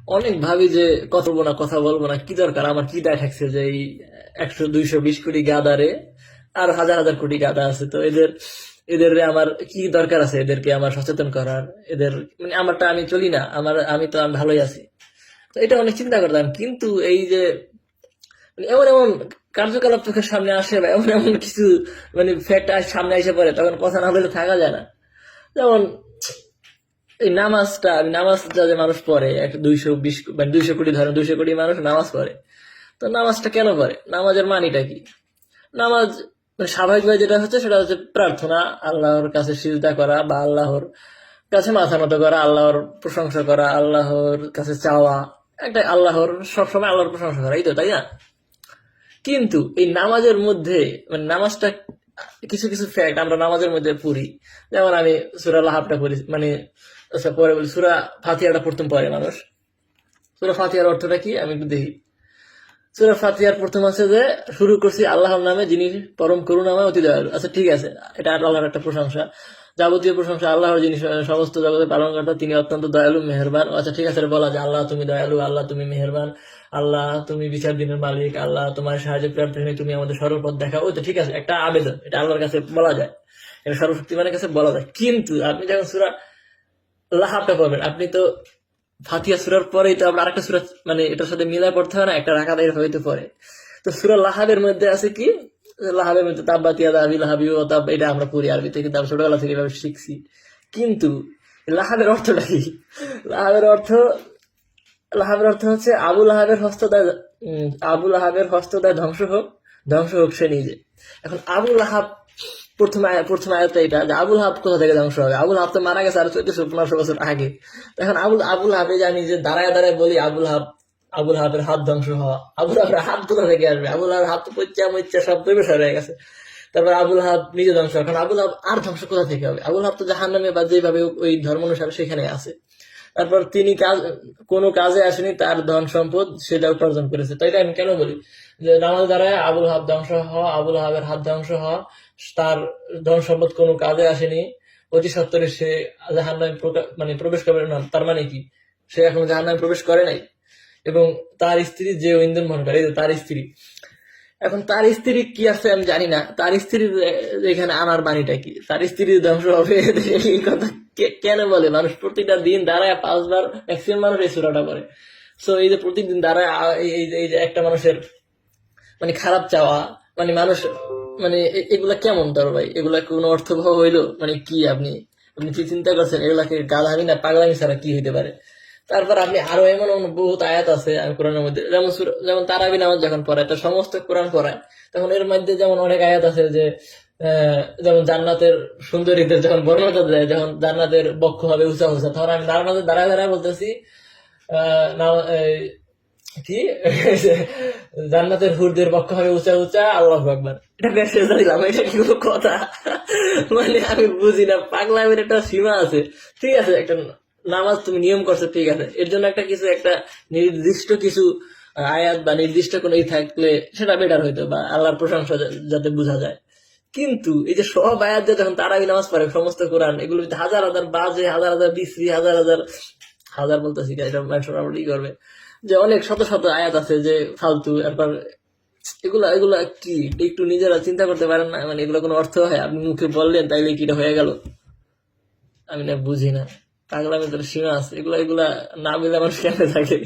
অনেক ভাবি যে কথা বলবো না, কথা বলবো না, কি দরকার, আমার কি দায় থাকছে যে এই 100-220 কোটি গাদারে আর হাজার হাজার কোটি গাদা আছে, তো এদের এদের আমার কি দরকার আছে, এদেরকে আমার সচেতন করার, এদের মানে আমারটা আমি চলি না, আমি তো আমি ভালোই আছি। তো এটা অনেক চিন্তা করতাম, কিন্তু এই যে মানে এমন এমন কার্যকলাপ চোখের সামনে আসে বা এমন এমন কিছু মানে ফ্যাক্ট সামনে এসে পড়ে, তখন কথা না বলে থাকা যায় না। যেমন এই নামাজটা, নামাজটা যে মানুষ পড়ে, 220 মানে 200 কোটি, ধরেন 200 কোটি মানুষ নামাজ পড়ে। তো নামাজটা কেন পড়ে, নামাজের মানিটা কি? নামাজ মানে স্বাভাবিকভাবে যেটা হচ্ছে সেটা হচ্ছে প্রার্থনা, আল্লাহর কাছে সিজদা করা বা আল্লাহর কাছে মাথা নত করা, আল্লাহর প্রশংসা করা, আল্লাহর কাছে চাওয়া, একটা আল্লাহর সবসময় আল্লাহর প্রশংসা করা, এই তো, তাই না? কিন্তু এই নামাজের মধ্যে মানে নামাজটা কিছু কিছু ফ্যাক্ট আমরা নামাজের মধ্যে পড়ি। যেমন আমি সূরা লাহাবটা পড়ি, মানে আচ্ছা পরে বলি, সূরা ফাতিহাটা প্রথম পড়ে মানুষ। সূরা ফাতিহার অর্থটা কি আমি একটু দেখি। সূরা ফাতিহার প্রথম আছে যে শুরু করছি আল্লাহর নামে যিনি পরম করুণাময় অতি দয়ালু। আচ্ছা ঠিক আছে, এটা আল্লাহর একটা প্রশংসা, যাবতীয় প্রশংসা আল্লাহর, যিনি সমস্ত জগতের পালনকর্তা, তিনি অত্যন্ত দয়ালু মেহেরবান। আচ্ছা ঠিক আছে, এটা বলা যায় আল্লাহ তুমি দয়ালু, আল্লাহ তুমি মেহেরবান, আল্লাহ তুমি বিচার দিনের মালিক, আল্লাহ তোমার সাহায্য প্রার্থনা, তুমি আমাদের সর্বপথ দেখা। ওই তো ঠিক আছে, একটা আবেদন, এটা আল্লাহর কাছে বলা যায়, এটা সর্বশক্তিমানের কাছে বলা যায়। কিন্তু আপনি যখন সূরা লাহাবটা পড়বেন, আপনি তো ফাতিহা সূরার পরেই তো আমরা আরেকটা সূরা মানে এটার সাথে মিলায় পড়তে হয় না, একটা রাকাত এর হইতে পড়ে। তো সূরা লাহাবের মধ্যে আছে কি, লাহাবের মধ্যে তাব্বাত ইয়াদা আবি লাহাবি ওয়া তাব, এটা আমরা পড়ি আরবিতে, কিন্তু আমরা ছোটবেলা থেকে এভাবে শিখছি। কিন্তু লাহাবের অর্থটা কি? লাহাবের অর্থ লাহাবের অর্থ হচ্ছে আবু লাহাবের হস্তদ্বয়, আবু লাহাবের হস্তদ্বয় ধ্বংস হোক, ধ্বংস হোক সে নিজে। এখন আবু লাহাব, প্রথম আয়াতটা এটা যে আবুল হাব কোথা থেকে ধ্বংস হবে? আবুল হাব তো মারা গেছে আর 1400-1500 বছর আগে। এখন আবুল হাবে জানি যে দাঁড়ায় দাঁড়ায় বলি আবুল হাবের হাত ধ্বংস হওয়া, আবুল হাবের হাত কোথা থেকে আসবে? আবুল হাবের হাত তো পচ্চা মচ্চা সব পরিবেশ হয়ে গেছে। তারপর আবুল হাব নিজে ধ্বংস, এখন আবুল হাব আর ধ্বংস কোথা থেকে হবে? আবুল হাব তো জাহান্নামে বা যেভাবে ওই ধর্ম অনুসারে সেখানে আছে। তারপর তিনি কোনো কাজে আসেনি, তার ধন সম্পদ সেটা উপার্জন করেছে। তাই আমি কেন বলি যে নামাজ দ্বারায় আবুল হাব ধ্বংস হওয়া, আবুল হাবের হাত ধ্বংস হওয়া, তার ধন সম্পদ কোনো কাজে আসেনি, অতি সত্তরে সে জাহান্নামে মানে প্রবেশ করবে না। তার মানে কি, সে এখন জাহান্নামে প্রবেশ করে নাই। এবং তার স্ত্রী যে ইন্ধন বহন করে, এই যে তার স্ত্রী, এখন তার স্ত্রী কি আছে আমি জানি না, তার স্ত্রীর এখানে আনার বাণীটা কি, তার স্ত্রীর ধ্বংস হবে এই কথা কেন বলে? মানুষ প্রতিটা দিন দাঁড়ায় 5 বার, ম্যাক্সিমাম মানুষ এই সূরাটা করে। সো এই যে প্রতিদিন দাঁড়ায় এই যে একটা মানুষের মানে খারাপ চাওয়া, মানে মানুষ মানে এগুলা কেমন তোর ভাই? এগুলা কোনো অর্থবহ হইলো? মানে কি আপনি আপনি কি চিন্তা করছেন এগুলাকে গাধামি না পাগলামি ছাড়া কি হইতে পারে? তারপর আপনি আরো এমন এমন বহুত আয়াত আছে আমি কোরআনের মধ্যে, যেমন তারাবি নামাজ যখন পড়ায়, তো সমস্ত কোরআন পড়ায়, তখন এর মধ্যে যেমন অনেক আয়াত আছে যে যেমন জান্নাতের সুন্দরীদের যখন বর্ণনা দেয়, যখন জান্নাতের বক্ষ হবে উঁচা উঁচা, তখন আমি দাঁড়ানোতে দাঁড়ায় দাঁড়ায় বলতেছি কি জান্নাতের হুরদের পক্ষ হবে উঁচা উঁচা, আল্লাহু আকবার। এটা বেশ দিলাম, এটা কি কোনো কথা? মানে আমি বুঝি না, পাগলামের একটা সীমা আছে। ঠিক আছে, একটা নামাজ তুমি নিয়ম করছো, ঠিক আছে, এর জন্য একটা নির্দিষ্ট কিছু আয়াত বা নির্দিষ্ট কোনো ই থাকলে সেটা বেটার হইতো, বা আল্লাহর প্রশংসা যাতে বোঝা যায়। কিন্তু এই যে সব আয়াত যে যখন তারাবি নামাজ পড়ে, সমস্ত কোরআন এগুলো হাজার হাজার বাজে, হাজার হাজার বিশ্রী, হাজার হাজার হাজার বলতেছি এটা মানুষ ই করবে যে অনেক শত শত আয়াত আছে যে ফালতু। এরপর এগুলা এগুলা কি একটু নিজেরা চিন্তা করতে পারেন না? মানে এগুলো কোনো অর্থ হয়? আপনি মুখে বললেন তাইলে কি এটা হয়ে গেল? আমি না বুঝি না, পাগলামি তোর সীমা আছে, এগুলা এগুলা না বুঝলে মানুষ কেমনে থাকে?